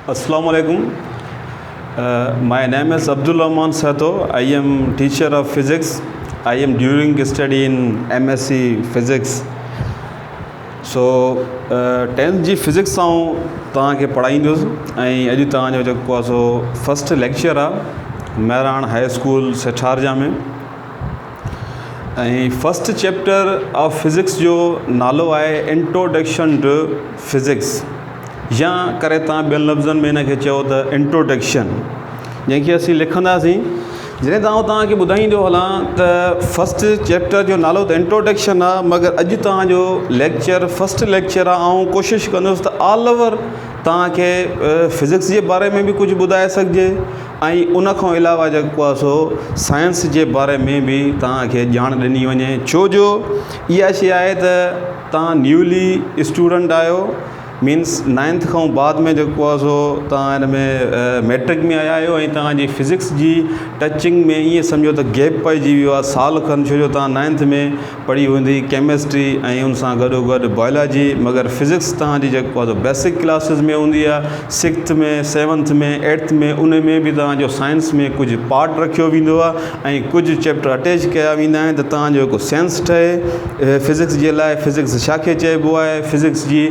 Assalamu alaikum. My name is Abdul Rahman Sato. I am teacher of physics. I am during study in MSc Physics. So 10th ji physics आऊं तव्हांखे पढ़ाईंदुसि ऐं अॼु तव्हांजो जेको आहे so first lecture आहे महिराण high school सेठारजा में ऐं फस्ट चैप्टर ऑफ फिज़िक्स जो नालो आहे इंट्रोडक्शन टू फिज़िक्स या करे तव्हां ॿियनि लफ़्ज़नि में हिनखे चयो त इंट्रोडक्शन जंहिंखे असीं लिखंदासीं जॾहिं तव्हांखे ॿुधाईंदो हलां त फस्ट चैप्टर जो नालो त इंट्रोडक्शन आहे मगर अॼु तव्हांजो लेक्चर फस्ट लेक्चर आहे ऐं कोशिशि कंदुसि त ऑल ओवर तव्हांखे फिज़िक्स जे बारे में बि कुझु ॿुधाए सघिजे ऐं उन खां अलावा जेको आहे सो साइंस जे बारे में बि तव्हांखे ॼाण ॾिनी वञे छो जो इहा शइ आहे त तव्हां न्यूली स्टूडेंट आहियो मीन्स 9th खां बाद में जेको आहे सो तव्हां हिन में मैट्रिक में आया आहियो ऐं तव्हांजी फिज़िक्स जी टचिंग में ईअं सम्झो त गैप पइजी वियो आहे साल खनि छो जो तव्हां 9th में पढ़ी हूंदी केमिस्ट्री ऐं उन सां गॾोगॾु बायोलॉजी मगर फिज़िक्स तव्हांजी जेको आहे बेसिक क्लासिस में हूंदी आहे 6th में 7th में 8th में उन में बि तव्हांजो साइंस में कुझु पार्ट रखियो वेंदो आहे ऐं कुझु चैप्टर अटैच कया वेंदा आहिनि त तव्हांजो हिकु सेंस ठहे फिज़िक्स जे लाइ फिज़िक्स छाखे चइबो आहे फिज़िक्स जी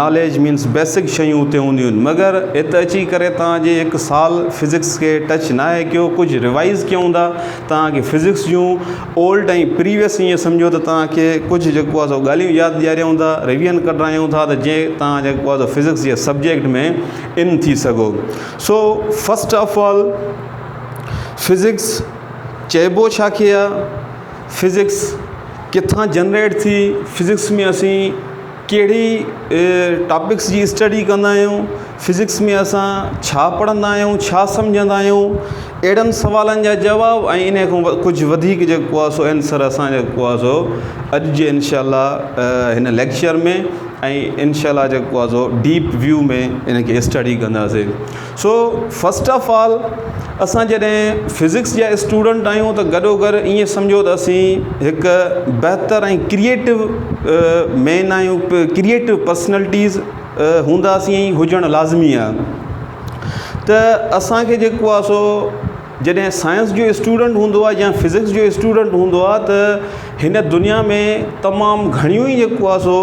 नॉलेज मीन्स बेसिक शयूं हुते हूंदियूं आहिनि मगर हिते अची करे तव्हांजे हिकु साल फिज़िक्स खे टच न आहे कयो कुझु रिवाइज़ कयूं था तव्हांखे फिज़िक्स जूं ओल्ड ऐं प्रीवियस ईअं सम्झो त तव्हांखे कुझु जेको आहे सो ॻाल्हियूं यादि ॾियारियूं था रिविजन करायूं था त जीअं तव्हां जेको आहे सो फिज़िक्स जे सब्जेक्ट में इन थी सघो so first of all physics चइबो छाखे आहे फिज़िक्स किथां जनरेट थी फिज़िक्स में असीं कहिड़ी टॉपिक्स जी स्टडी कंदा आहियूं फिज़िक्स में असां छा पढ़ंदा आहियूं छा सम्झंदा आहियूं अहिड़नि सवालनि जा जवाब ऐं इन खां कुझु वधीक जेको आहे सो आंसर असां जेको आहे सो अॼु जे इनशाला हिन लेक्चर में ऐं इनशाला जेको आहे सो डीप व्यू में इनखे स्टडी कंदासीं सो फस्ट ऑफ ऑल असां जॾहिं फिज़िक्स जा स्टूडेंट आहियूं त गॾोगॾु ईअं सम्झो त असीं हिकु बहितर ऐं क्रिएटिव मैन आहियूं क्रिएटिव पर्सनैलिटीज़ हूंदासीं ऐं हुजणु लाज़मी आहे त असांखे जेको आहे सो जॾहिं साइंस जो स्टूडेंट हूंदो आहे या फिज़िक्स जो स्टूडेंट हूंदो आहे त हिन दुनिया में तमामु घणियूं ई जेको आहे सो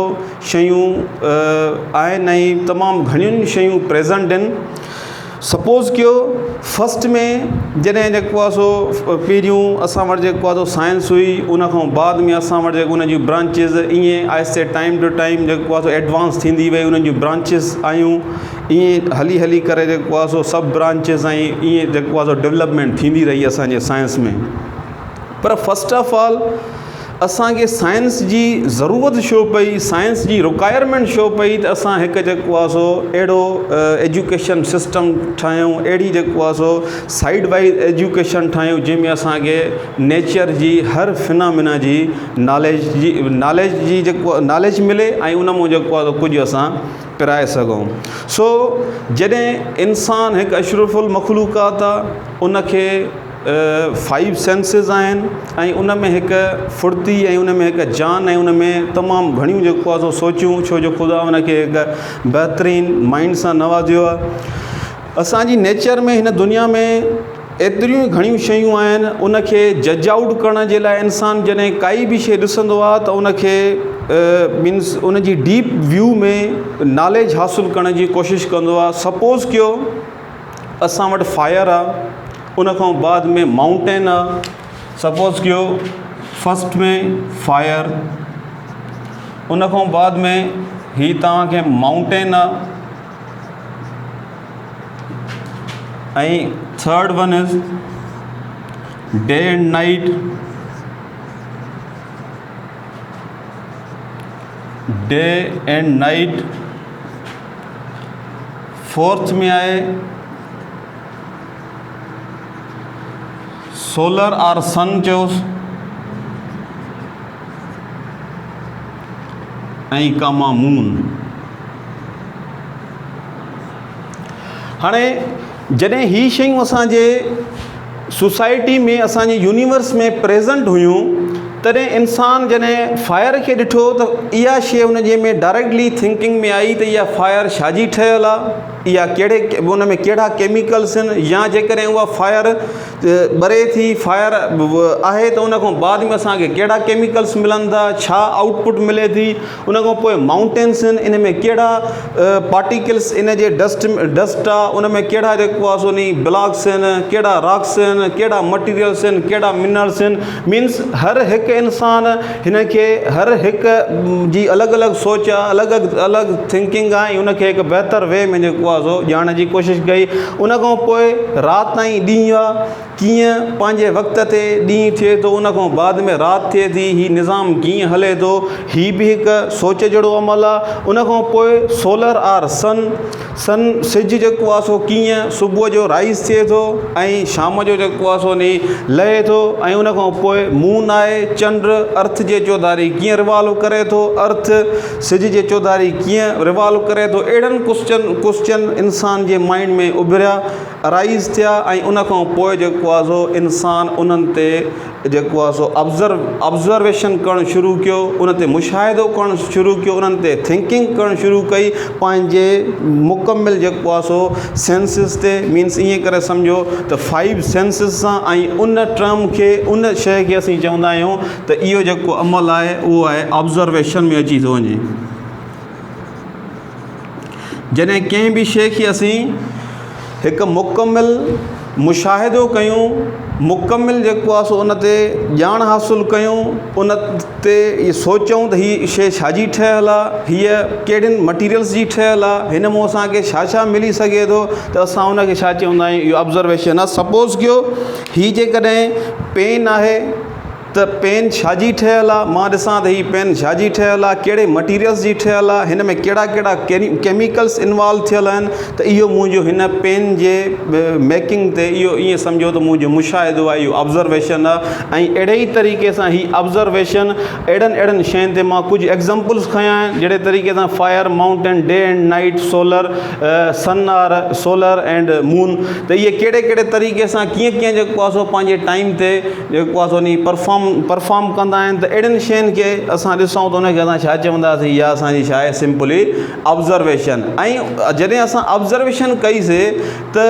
शयूं आहिनि ऐं तमामु घणियूं शयूं प्रेज़ेंट आहिनि सपोज़ कयो फस्ट में जॾहिं जेको आहे सो पहिरियों असां वटि जेको आहे सो साइंस हुई उन खां बाद में असां वटि जेको उन जूं ब्रांचिस ईअं आहिस्ते टाइम टू टाइम जेको आहे सो एडवांस थींदी वई उन्हनि जूं ब्रांचिस आयूं ईअं हली हली करे जेको आहे सो सभु ब्रांचिस ऐं ईअं जेको आहे सो डेवलपमेंट थींदी रही असांजे साइंस में पर फस्ट ऑफ ऑल असांखे साइंस जी ज़रूरत छो पई साइंस जी रिक्वायरमेंट छो पई त असां हिकु जेको आहे सो अहिड़ो एजुकेशन सिस्टम ठाहियूं अहिड़ी जेको आहे सो साइड वाइज एजुकेशन ठाहियूं जंहिंमें असांखे नेचर जी हर फिनामिना जी नॉलेज जी जेको नॉलेज मिले ऐं उन मां जेको आहे कुझु असां पिराए सघूं सो जॾहिं इंसानु हिकु अशरफुल मखलूक़ात आहे उनखे 5 सेंसिस आहिनि ऐं उन में हिकु फुर्ती ऐं उन में हिकु जान ऐं उन में तमामु घणियूं जेको आहे सो सोचूं छो जो ख़ुदा उनखे हिकु बहितरीनु माइंड सां नवाज़ियो आहे असांजी नेचर में हिन दुनिया में एतिरियूं घणियूं शयूं आहिनि उनखे जज आउट करण जे लाइ इंसानु जॾहिं काई बि शइ ॾिसंदो आहे त उनखे मीन्स उन जी डीप व्यू में नॉलेज हासिलु करण जी कोशिशि कंदो आहे सपोज़ कयो असां वटि फायर आहे उन खां बाद में माउंटेन आहे सपोज़ कयो फस्ट में फायर उन खां बाद में ही तव्हांखे माउंटेन आहे ऐं third one is day and night day and night fourth में आहे सोलर और सन चयोसि ऐं कामा मून हाणे जॾहिं ही शयूं असांजे सोसाइटी में असांजे यूनिवर्स में प्रेज़ेंट हुयूं तॾहिं इंसान जॾहिं फायर खे ॾिठो त इहा शइ हुन जे में डायरेक्टली थिंकिंग में आई त इहा फायर छाजी ठहियल आहे या कहिड़े उन में कहिड़ा केमिकल्स आहिनि, या जेकॾहिं उहा फायर ॿरे थी, फायर आहे त उन खां बाद में असांखे कहिड़ा केमिकल्स मिलनि था, छा आउटपुट मिले थी। उन खां पोइ माउंटेन्स आहिनि, इन में कहिड़ा पार्टिकल्स इन जे डस्ट आहे, उन में कहिड़ा जेको आहे सो ब्लॉक्स आहिनि, कहिड़ा रॉक्स आहिनि, कहिड़ा मटीरियल्स आहिनि, कहिड़ा मिनरल्स आहिनि। मीन्स हर हिकु इंसान हिन खे हर हिकु जी अलॻि अलॻि सोच आहे, अलॻि अलॻि थिंकिंग आहे, ऐं उनखे हिकु बहितर वे में जेको आहे सो ॼाणण जी कोशिशि कई। उन खां पोइ राति ताईं ॾींहुं आहे, कीअं पंहिंजे वक़्त ते ॾींहुं थिए थो, उन खां बाद में राति थिए थी, हीउ निज़ाम कीअं हले थो, हीउ बि हिकु सोच जहिड़ो अमल आहे। उन खां पोइ सोलर आर सन सिज जेको आहे सो कीअं सुबुह जो राइज़ थिए थो ऐं शाम जो जेको आहे सो लहे थो। ऐं उन खां पोइ मून आहे, चंड अर्थ जे चौधारी कीअं रिवॉल्व करे थो, अर्थ सिज जे चौधारी कीअं रिवॉल्व करे थो। अहिड़नि क्वेश्चन इंसान जे माइंड में उभरिया, अराइज़ थिया, ऐं उन खां पोइ जेको आहे सो इंसान उन्हनि ते जेको आहे सो ऑब्ज़र्वेशन करणु शुरू कयो, उन ते मुशाहिदो करणु शुरू कयो, उन्हनि ते थिंकिंग करणु शुरू कई पंहिंजे मुकमिल जेको आहे सो सेंसिस ते। मीन्स ईअं करे सम्झो त 5 सेंसिस सां, ऐं उन टर्म खे, उन शइ खे असीं चवंदा आहियूं त इहो जेको अमल आहे उहो आहे ऑब्ज़र्वेशन में अची थो वञे। जॾहिं कंहिं बि शइ खे असीं हिकु मुकमिल मुशाहिदो कयूं, मुकमिल जेको आहे सो उन ते ॼाण हासिलु कयूं, उन ते इहे सोचूं त हीअ शइ छाजी ठहियलु आहे, हीअ कहिड़ियुनि मटीरियल्स जी ठहियलु आहे, हिन मां असांखे छा छा मिली सघे थो, त असां उनखे छा चवंदा आहियूं, इहो ऑब्ज़र्वेशन आहे। सपोज़ कयो हीअ जेकॾहिं पेन आहे त पेन छाजी ठहियलु आहे, मां ॾिसां त हीअ पेन छाजी ठहियलु आहे, कहिड़े मटीरियल्स जी ठहियलु आहे, हिन में कहिड़ा कहिड़ा केमिकल्स इन्वॉल्व थियल आहिनि, त इहो मुंहिंजो हिन पेन जे मेकिंग ते इहो ईअं सम्झो त मुंहिंजो मुशाहिदो आहे, इहो ऑब्ज़र्वेशन आहे। ऐं अहिड़े ई तरीक़े सां हीअ ऑब्ज़र्वेशन अहिड़नि शयुनि ते मां कुझु एग्ज़ाम्पल्स खयां आहिनि, जहिड़े तरीक़े सां fire, mountain, day and night, solar, sun or solar and moon, त इहे कहिड़े कहिड़े तरीक़े सां कीअं कीअं जेको आहे सो पंहिंजे टाइम ते जेको आहे सो परफॉर्म कंदा आहिनि। त अहिड़ियुनि शयुनि खे असां ॾिसूं त उनखे असां छा चवंदासीं, इहा असांजी छा आहे, सिंपली ऑब्ज़र्वेशन। ऐं जॾहिं असां ऑब्ज़र्वेशन कईसीं त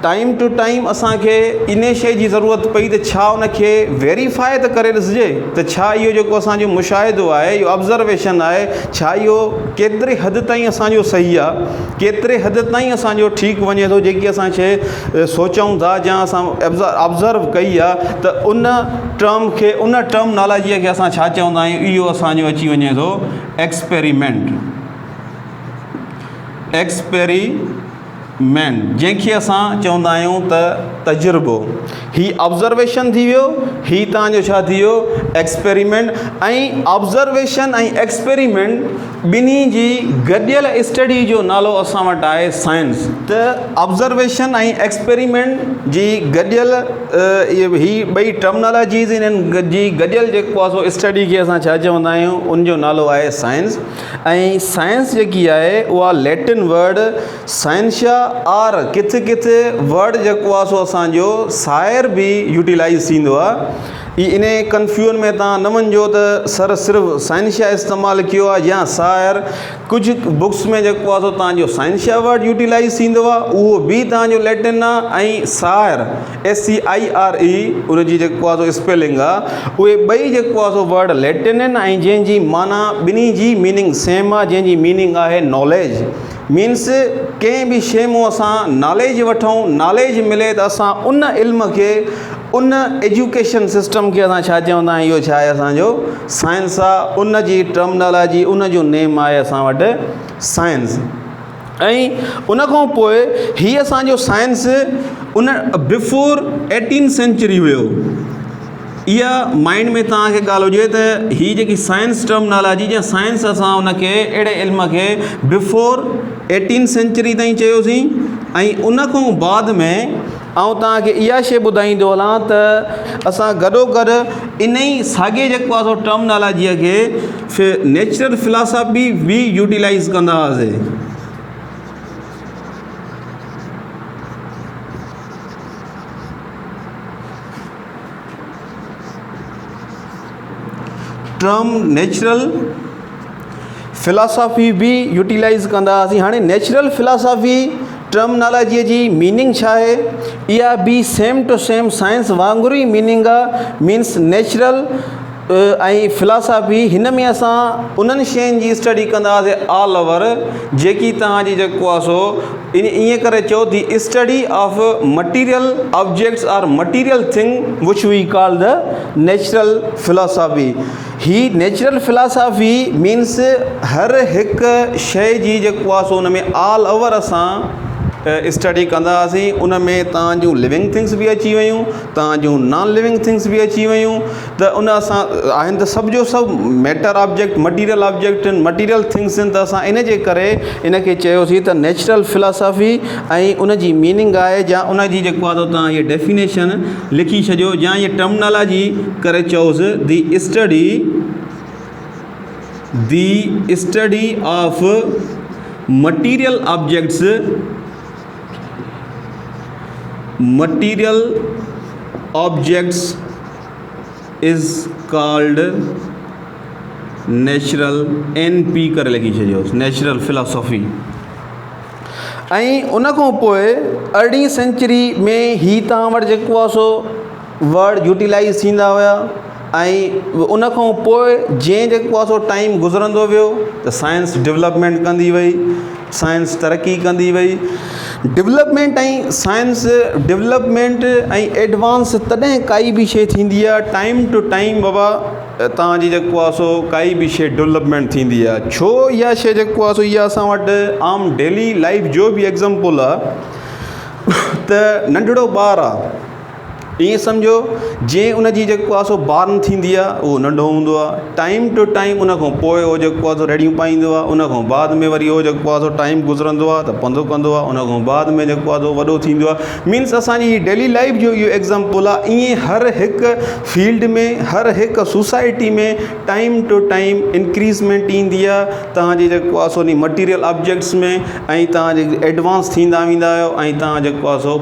टाइम टू टाइम असांखे इन शइ जी ज़रूरत पई त छा उनखे वेरीफाई त करे ॾिसिजे त छा इहो जेको असांजो मुशाहिदो आहे, इहो ऑब्ज़र्वेशन आहे, छा इहो केतिरे हद ताईं असांजो सही आहे, केतिरे हद ताईं असांजो ठीकु वञे थो, जेकी असां शइ सोचूं था या असां ऑब्ज़र्व कई आहे, त उन टर्मनोलॉजीअ खे असां छा चवंदा आहियूं, इहो असांजो अची वञे थो एक्सपेरिमेंट, जंहिंखे असां चवंदा आहियूं त तजुर्बो। ही ऑब्ज़र्वेशन थी वियो, ही तव्हांजो छा थी वियो, एक्सपेरिमेंट। ऐं ऑब्ज़र्वेशन ऐं एक्सपेरिमेंट ॿिन्ही जी गॾियल स्टडी जो नालो असां वटि आहे साइंस। त ऑब्ज़र्वेशन ऐं एक्सपेरिमेंट जी गॾियल ही ॿई टर्मिनोलॉजीज़ इन्हनि जी गॾियल जेको आहे सो स्टडी खे असां छा चवंदा आहियूं, उनजो नालो आहे साइंस। ऐं साइंस जेकी आहे उहा लैटिन वर्ड साइंशिया आर किथे किथे वर्ड जेको आहे सो असांजो सायर बि यूटिलाइज़ थींदो आहे। इन कंफ्यूजन में तव्हां न वञिजो त सर सिर्फ़ु साइंशिया इस्तेमालु कयो आहे या सायर। कुझु बुक्स में जेको आहे सो तव्हांजो साइंशिया वर्ड यूटिलाइज़ थींदो आहे, उहो बि तव्हांजो लैटिन आहे। ऐं सायर SCIRE उनजी जेको आहे सो स्पेलिंग आहे, उहे ॿई जेको आहे सो वर्ड लैटिन आहिनि ऐं जंहिंजी माना ॿिन्ही जी मीनिंग सेम आहे, जंहिंजी मीनिंग आहे नॉलेज। मीन्स कंहिं बि शइ मां असां नॉलेज वठूं, नॉलेज मिले त असां उन इल्म खे, उन एजुकेशन सिस्टम खे असां छा चवंदा आहियूं, इहो छा आहे असांजो साइंस आहे। उन जी टर्मिनोलॉजी, उन जो नेम आहे असां वटि साइंस। ऐं उन खां पोइ हीअ असांजो साइंस उन बिफोर 18th सेंचुरी हुयो। इहा माइंड में तव्हांखे ॻाल्हि हुजे त हीअ जेकी साइंस टर्मिनोलॉजी या साइंस, असां उनखे अहिड़े इल्म खे बिफोर 18th सेंचुरी ताईं चयोसीं। ऐं उन खां बाद में तव्हांखे इहा शइ ॿुधाईंदो हलां त असां गॾोगॾु इन ई साॻे जेको आहे सो टर्मिनोलॉजीअ खे नेचुरल फिलॉसफी बि यूटिलाइज़ कंदा हुआसीं। टर्म नेचुरल फिलासफ़ी बि यूटिलाइज़ कंदा हुआसीं। हाणे नेचुरल फिलासफ़ी टर्मिनोलॉजीअ जी मीनिंग छा आहे, इहा बि सेम टू सेम साइंस वांगुरु ई मीनिंग आहे। मीन्स नेचुरल ऐं फिलासफ़ी हिन में असां उन्हनि शयुनि जी स्टडी कंदा हुआसीं ऑल ओवर जेकी तव्हांजी जेको आहे सो ईअं करे चओ the study of material objects or material thing which we call the natural philosophy. ही नेचुरल फिलासफ़ी मीन्स हर हिकु शइ जी जेको आहे सो उन में ऑल ओवर असां स्टडी कंदा हुआसीं। उन में तव्हां जूं लिविंग थिंग्स बि अची वियूं, तव्हां जूं नॉन लिविंग थिंग्स बि अची वियूं। त उन असां आहिनि त सभु जो सभु मैटर ऑब्जेक्ट मटीरियल ऑब्जेक्ट आहिनि, मटीरियल थिंग्स आहिनि। त असां इन जे करे इन खे चयोसीं त नेचुरल फिलासफ़ी ऐं उन जी मीनिंग आहे या उन जी जेको आहे तव्हां इहे डेफिनेशन लिखी छॾियो या इहे टर्मिनोलॉजी करे चओसि the study of material objects is called natural NP करे लिखी छॾियो नेचुरल फिलासफ़ी। ऐं उन खां पोइ 18वीं सेंचुरी में ही तव्हां वटि जेको आहे सो वर्ड यूटिलाइज़ थींदा हुया। ऐं उन खां पोइ जीअं जेको आहे सो टाइम गुज़रंदो वियो त साइंस डेवलपमेंट कंदी वई, साइंस तरक़ी कंदी वई। डेवलपमेंट ऐं साइंस डेवलपमेंट ऐं एडवांस तॾहिं काई बि शइ थींदी आहे टाइम टू टाइम बाबा तव्हांजी जेको आहे सो काई बि शइ डेवलपमेंट थींदी आहे। छो इहा शइ जेको आहे सो इहा असां वटि आम डेली लाइफ जो बि एग्ज़ाम्पल आहे त नंढड़ो ॿारु आहे, ईअं सम्झो जीअं उन जी जेको आहे सो ॿारनि थींदी आहे उहो नंढो हूंदो आहे, टाइम टू टाइम उन खां पोइ उहो जेको आहे सो रेडियूं पाईंदो आहे, उन खां बाद में वरी उहो जेको आहे सो टाइम गुज़रंदो आहे त पंधु कंदो आहे, उन खां बाद में जेको आहे सो वॾो थींदो आहे। मीन्स असांजी डेली लाइफ जो इहो एग्ज़ाम्पल आहे। ईअं हर हिकु फील्ड में हर हिकु सोसाइटी में टाइम टू टाइम इंक्रीज़मेंट ईंदी आहे तव्हांजी जेको आहे सो मटीरियल ऑब्जेक्ट्स में, ऐं तव्हांजे एडवांस थींदा वेंदा आहियो ऐं तव्हां जेको आहे सो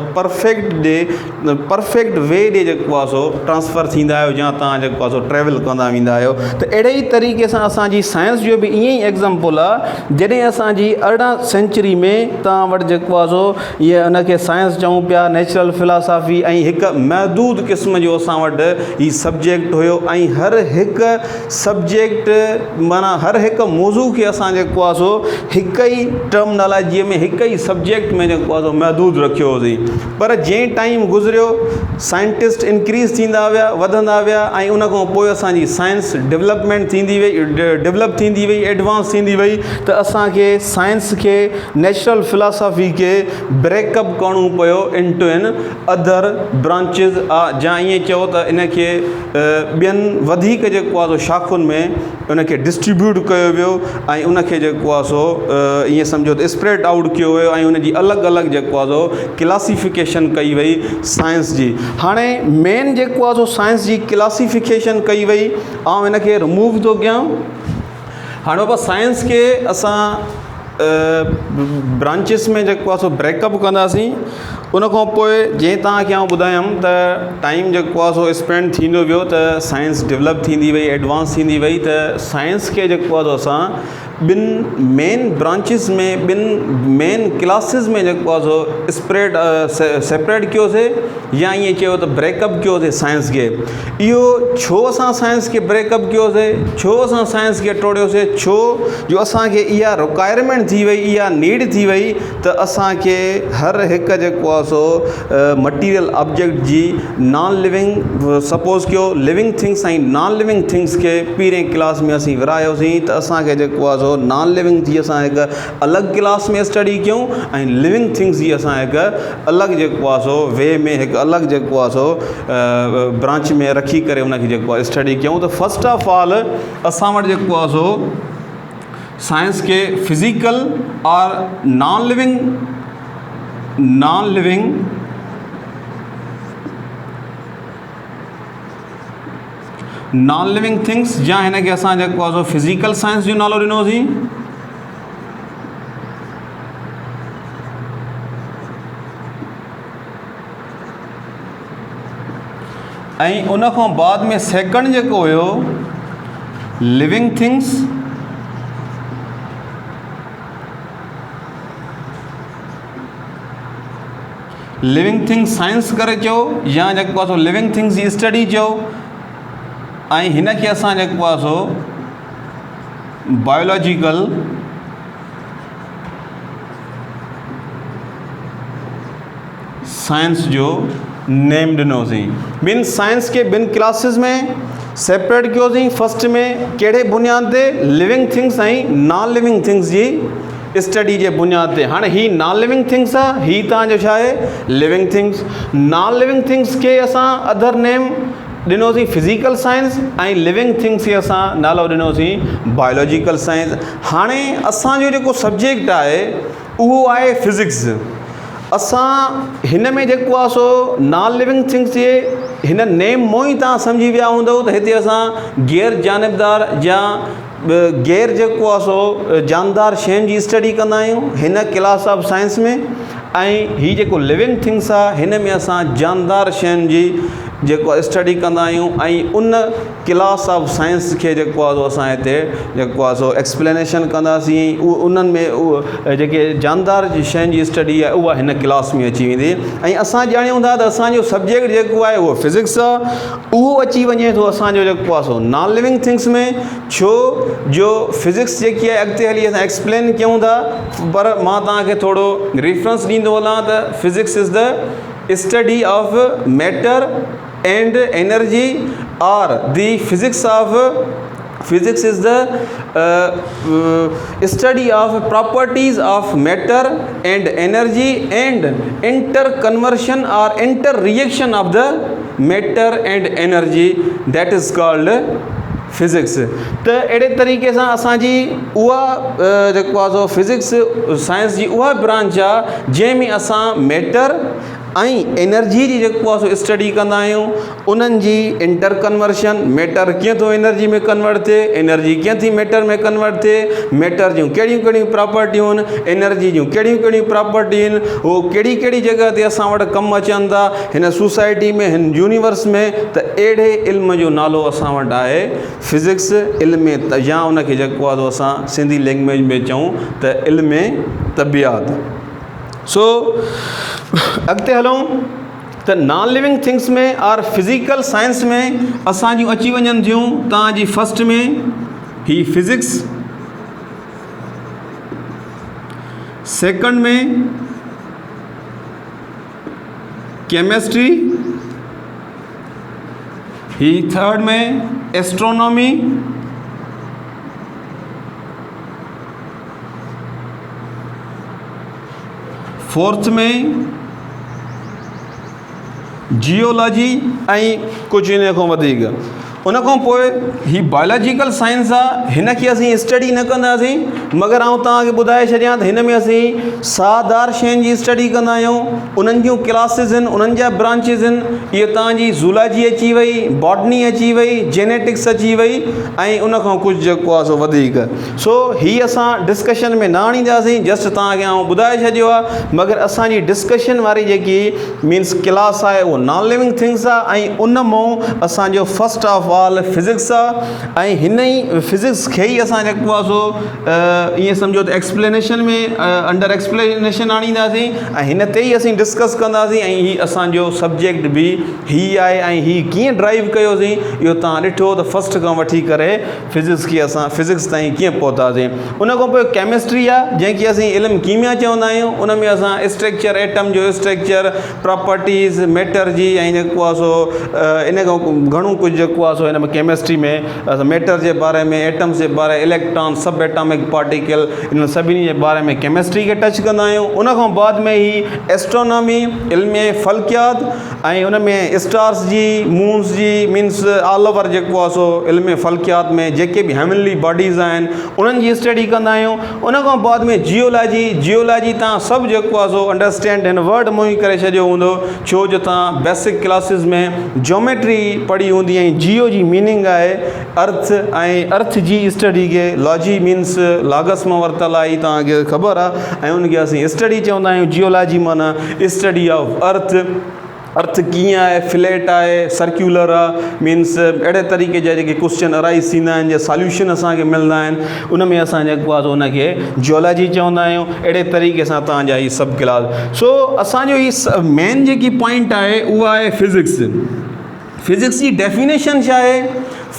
परफेक्ट वे ॾे जेको आहे सो ट्रांसफ़र थींदा आहियो या तव्हां जेको आहे सो ट्रेवल कंदा वेंदा आहियो। त अहिड़े ई तरीक़े सां असांजी साइंस जो बि ईअं ई एग्ज़ाम्पल आहे। जॾहिं असांजी 18 सेंचुरी में तव्हां वटि जेको आहे सो इहे उनखे साइंस चऊं पिया, नेचुरल फिलासफ़ी, ऐं हिकु महदूद क़िस्म जो असां वटि हीउ सब्जेक्ट हुयो। ऐं हर हिकु सब्जेक्ट माना हर हिकु मौज़ू खे असां जेको आहे सो हिकु ई टर्मिनोलॉजीअ में हिकु ई सब्जेक्ट में जेको आहे सो महदूद रखियो होसीं। पर जीअं टाइम गुज़रियो साइंटिस्ट इंक्रीज़ थींदा विया, वधंदा विया, ऐं उन खां पोइ असांजी साइंस डेवलपमेंट थींदी वई, डेवलप थींदी वई, एडवांस थींदी वई। त असांखे साइंस खे नेचुरल फिलासफ़ी खे ब्रेकअप करिणो पियो इनटू एन अदर ब्रांचिस या ईअं चओ त इनखे ॿियनि वधीक जेको आहे सो शाख़ुनि में उनखे डिस्ट्रीब्यूट कयो वियो ऐं उनखे जेको आहे सो ईअं सम्झो त स्प्रेड आउट कयो वियो ऐं उनजी अलॻि अलॻि जेको आहे सो क्लासिफिकेशन कई वई साइंस जी। हाणे मेन जेको आहे सो साइंस जी क्लासिफिकेशन कई वई, ऐं इनखे रिमूव थो कयां। हाणे बाबा साइंस खे असां ब्रांचिस में जेको आहे सो ब्रेकअप कंदासीं। उन खां पोइ जीअं तव्हांखे आउं ॿुधायमि त टाइम जेको आहे सो स्पेंड थींदो वियो त साइंस डेवलप थींदी वई, एडवांस थींदी वई। त साइंस खे जेको आहे सो असां ॿिनि मेन ब्रांचिस में, ॿिनि मेन क्लासिस में जेको आहे सो स्प्रेड सेपरेट कयोसीं या ईअं चयो त ब्रेकअप कयोसीं साइंस खे। इहो छो असां साइंस खे ब्रेकअप कयोसीं, छो असां साइंस खे टोड़ियोसीं, छो जो असांखे इहा रिक्वायरमेंट थी वई, इहा नीड थी वई त असांखे हर हिकु जेको आहे सो मटीरियल ऑब्जेक्ट जी नॉन लिविंग, सपोज़ कयो लिविंग थिंग्स ऐं नॉन लिविंग थिंग्स खे पहिरें क्लास में असीं विरायोसीं। त असांखे जेको आहे सो नॉन लिविंग जी असां हिकु अलॻि क्लास में स्टडी कयूं ऐं लिविंग थिंग्स जी असां हिकु अलॻि जेको आहे सो वे में हिकु अलॻि जेको आहे सो ब्रांच में रखी करे उनखे जेको आहे स्टडी कयूं। त फस्ट ऑफ ऑल असां वटि जेको आहे सो साइंस खे फिज़िकल और नॉन लिविंग थिंग्स या हिन खे असां जेको आहे सो फिज़िकल साइंस जो नालो ॾिनोसीं। ऐं उन खां बाद में सेकंड जेको हुयो living things living things science करे चओ या जेको आहे सो लिविंग थिंग्स जी स्टडी चओ ऐं हिन खे असां जेको आहे सो बायोलॉजिकल साइंस जो नेम ॾिनोसीं। ॿिनि साइंस खे ॿिनि क्लासिस में सेपरेट कयोसीं। फर्स्ट में कहिड़े बुनियाद ते, लिविंग थिंग्स ऐं नॉन लिविंग थिंग्स जी स्टडी जे बुनियाद ते। हाणे ही नॉन लिविंग थिंग्स आहे, ही तव्हांजो छा आहे living things. Non living things खे असां अदर नेम ॾिनोसीं फिज़िकल साइंस ऐं लिविंग थिंग्स खे असां नालो ॾिनोसीं बायोलॉजिकल साइंस। हाणे असांजो जेको सब्जेक्ट आहे उहो आहे फिज़िक्स। असां हिन में जेको आहे सो नॉन लिविंग थिंग्स जे हिन नेम मों ई तव्हां सम्झी विया हूंदव त हिते असां गैर जानिबदार या गैर जेको आहे सो जानदार शयुनि जी स्टडी कंदा आहियूं हिन क्लास ऑफ साइंस में। ऐं हीअ जेको लिविंग थिंग्स आहे हिन में असां जानदार शयुनि जी जेको स्टडी कंदा आहियूं ऐं उन क्लास ऑफ साइंस खे जेको आहे सो असां हिते जेको आहे सो एक्सप्लेनेशन कंदासीं। उन्हनि में उहो जेके जानदार शयुनि जी स्टडी आहे उहा हिन क्लास में अची वेंदी। ऐं असां ॼाणूं था त असांजो सब्जेक्ट जेको आहे उहो फिज़िक्स आहे, उहो अची वञे थो असांजो जेको आहे सो नॉन लिविंग थिंग्स में। छो जो फिज़िक्स जेकी आहे अॻिते हली असां एक्सप्लेन कयूं था, पर मां तव्हांखे थोरो रेफरेंस ॾींदो हलां त physics is the study of matter and energy, or the physics is the study of properties of matter and energy and interconversion or interreaction of the matter and energy, that is called physics. त अहिड़े तरीक़े सां असांजी उहा जेको आहे सो physics science जी उहा branch आहे जंहिंमें असां मैटर ऐं एनर्जी जी जेको आहे सो स्टडी कंदा आहियूं। उन्हनि जी इंटर कन्वर्शन, मैटर कीअं थो एनर्जी में कन्वर्ट थिए, एनर्जी कीअं थी मैटर में कन्वर्ट थिए, मैटर जूं कहिड़ियूं कहिड़ियूं प्रॉपर्टियूं आहिनि, एनर्जी जूं कहिड़ियूं कहिड़ियूं प्रॉपर्टियूं आहिनि, उहो कहिड़ी कहिड़ी जॻह ते असां वटि कमु अचनि था हिन सोसाइटी में, हिन यूनिवर्स में। त अहिड़े इल्म जो नालो असां वटि आहे फिज़िक्स। इल्म या उनखे जेको आहे असां सिंधी लैंग्वेज में चऊं त इल्म तबियात। सो अॻिते हलूं त नॉन लिविंग थिंग्स में और फिज़िकल साइंस में असांजूं अची वञनि थियूं तव्हांजी फर्स्ट में ही फिज़िक्स, सेकंड में केमिस्ट्री, ही थर्ड में एस्ट्रोनॉमी, फोर्थ में जियोलॉजी ऐं कुझु इन खां वधीक। उन खां पोइ ही बायोलॉजिकल साइंस आहे, हिन खे असीं स्टडी न कंदासीं, मगर आउं तव्हांखे ॿुधाए छॾियां त हिन में असीं साहदार शयुनि जी स्टडी कंदा आहियूं। उन्हनि जूं क्लासिस आहिनि, उन्हनि जा ब्रांचिस आहिनि। इहे तव्हांजी ज़ूलॉजी अची वई, बॉटनी अची वई, जेनेटिक्स अची वई ऐं उन खां कुझु जेको आहे सो वधीक। सो हीअ असां डिस्कशन में न आणींदासीं, जस्ट तव्हांखे आउं ॿुधाए छॾियो आहे। मगर असांजी डिस्कशन वारी जेकी मीन्स क्लास आहे उहो नॉन लिविंग थिंग्स आहे ऐं उन मां असांजो फस्ट ऑफ ऑल फिज़िक्स आहे। ऐं हिन ई फिज़िक्स खे ई असां जेको आहे सो ईअं सम्झो त एक्सप्लेनेशन में अंडर एक्सप्लेनेशन आणींदासीं ऐं हिन ते ई असीं डिस्कस कंदासीं। ऐं हीअ असांजो सब्जेक्ट बि हीअ आहे ऐं हीअ कीअं ड्राइव कयोसीं इहो तव्हां ॾिठो त फस्ट खां वठी करे फिज़िक्स खे असां फिज़िक्स ताईं कीअं पहुतासीं। उन खां पोइ केमिस्ट्री आहे जंहिंखे असीं इल्मु कीमिया चवंदा आहियूं। उन में असां स्ट्रक्चर, एटम जो स्ट्रक्चर, प्रॉपर्टीज़ मैटर जी ऐं जेको आहे सो इन खां घणो कुझु जेको आहे सो हिन में केमिस्ट्री में मैटर जे बारे में, एटम्स जे बारे, इलेक्ट्रॉन, सब एटॉमिक पार्टिकल, इन सभिनी जे बारे में केमिस्ट्री खे टच कंदा आहियूं। उन खां बाद में ही एस्ट्रोनॉमी, इल्म फल्कियात ऐं उन में स्टार्स जी, मून्स जी, मीन्स ऑल ओवर जेको आहे सो इल्म फल्कियात में जेके बि हेवनली बॉडीज़ आहिनि उन्हनि जी स्टडी कंदा आहियूं। उन खां बाद में जियोलॉजी, जियोलॉजी तव्हां सभु जेको आहे सो अंडरस्टैंड हिन वर्ड मां ई करे छॾियो हूंदो, छो जो तव्हां बेसिक क्लासिस में ज्योमेट्री पढ़ी हूंदी ऐं जियो जी मीनिंग आहे अर्थ ऐं अर्थ जी स्टडी खे लॉजी मीन्स लागस मां वरितल आहे, तव्हांखे ख़बर आहे। ऐं उनखे असीं स्टडी चवंदा आहियूं। जियोलॉजी माना स्टडी ऑफ अर्थ। अर्थ कीअं आहे, फ्लैट आहे, सर्क्यूलर आहे, मीन्स अहिड़े तरीक़े जा जेके क्वेश्चन अराइज़ थींदा आहिनि, जा सॉल्यूशन असांखे मिलंदा आहिनि, उन में असां जेको आहे उनखे जियोलॉजी चवंदा आहियूं। अहिड़े तरीक़े सां तव्हांजा हीअ सभु क्लास। सो असांजो हीअ मेन जेकी पॉइंट आहे उहा आहे फिज़िक्स। फिज़िक्स जी डेफिनेशन छा आहे,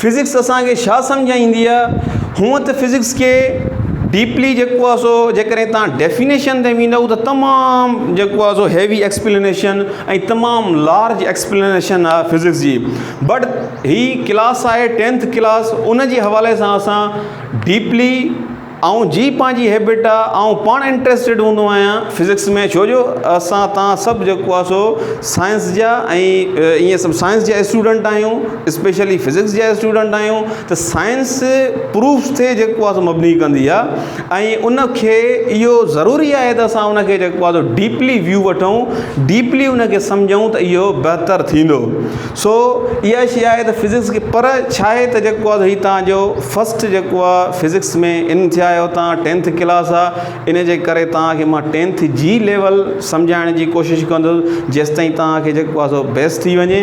फिज़िक्स असांखे छा सम्झाईंदी आहे। हूअं त फिज़िक्स खे डीपली जेको आहे सो जेकॾहिं तव्हां डेफिनेशन ते वेंदव त तमामु जेको आहे सो हैवी एक्सप्लेनेशन ऐं तमामु लार्ज एक्सप्लेनेशन आहे फिज़िक्स जी। बट ही क्लास आहे 10th क्लास, उन जे हवाले सां असां डीपली ऐं जी पंहिंजी हैबिट आहे, ऐं पाण इंट्रस्टेड हूंदो आहियां फिज़िक्स में, छो जो असां तव्हां सभु जेको आहे सो साइंस जा ऐं ईअं सभु साइंस जा स्टूडेंट आहियूं, स्पेशली फिज़िक्स जा स्टूडेंट आहियूं। त साइंस प्रूफ ते जेको आहे सो मबनी कंदी आहे, ऐं उनखे इहो ज़रूरी आहे त असां उनखे जेको आहे सो डीपली व्यू वठूं, डीपली उनखे सम्झूं त इहो बहितर थींदो। सो इहा शइ आहे त फिज़िक्स खे, पर छा आहे त जेको आहे हीउ तव्हांजो फस्ट जेको आहे फिज़िक्स में इन थिया आहियो, तव्हां 10th क्लास आहे, इन जे करे तव्हांखे मां 10th जी लेवल सम्झाइण जी कोशिशि कंदुसि जेसिताईं तव्हांखे जेको आहे सो बेस्ट थी वञे।